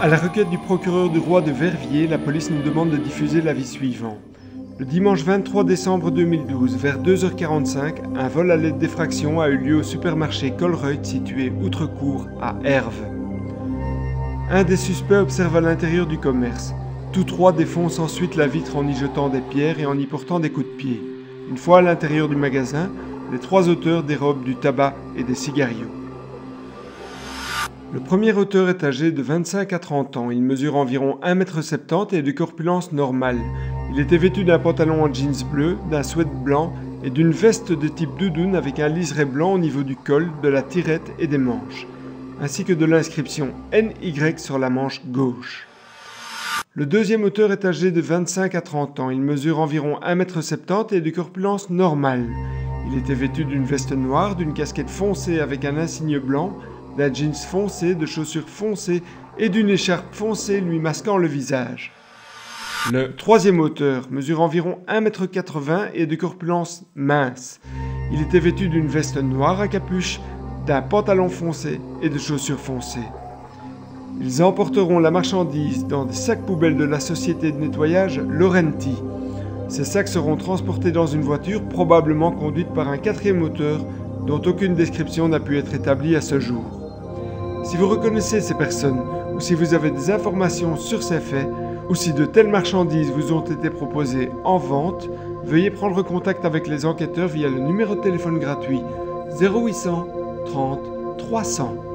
À la requête du procureur du roi de Verviers, la police nous demande de diffuser l'avis suivant. Le dimanche 23 décembre 2012, vers 2h45, un vol à l'aide d'effraction a eu lieu au supermarché Colruyt situé Outrecourt à Herve. Un des suspects observe à l'intérieur du commerce. Tous trois défoncent ensuite la vitre en y jetant des pierres et en y portant des coups de pied. Une fois à l'intérieur du magasin, les trois auteurs dérobent du tabac et des cigarios. Le premier auteur est âgé de 25 à 30 ans. Il mesure environ 1,70 m et est de corpulence normale. Il était vêtu d'un pantalon en jeans bleu, d'un sweat blanc et d'une veste de type doudoune avec un liseré blanc au niveau du col, de la tirette et des manches, ainsi que de l'inscription NY sur la manche gauche. Le deuxième auteur est âgé de 25 à 30 ans. Il mesure environ 1,70 m et est de corpulence normale. Il était vêtu d'une veste noire, d'une casquette foncée avec un insigne blanc, d'un jeans foncé, de chaussures foncées et d'une écharpe foncée lui masquant le visage. Le troisième auteur mesure environ 1,80 m et est de corpulence mince. Il était vêtu d'une veste noire à capuche, d'un pantalon foncé et de chaussures foncées. Ils emporteront la marchandise dans des sacs poubelles de la société de nettoyage Laurenti. Ces sacs seront transportés dans une voiture probablement conduite par un quatrième auteur dont aucune description n'a pu être établie à ce jour. Si vous reconnaissez ces personnes ou si vous avez des informations sur ces faits ou si de telles marchandises vous ont été proposées en vente, veuillez prendre contact avec les enquêteurs via le numéro de téléphone gratuit 0800 30 300.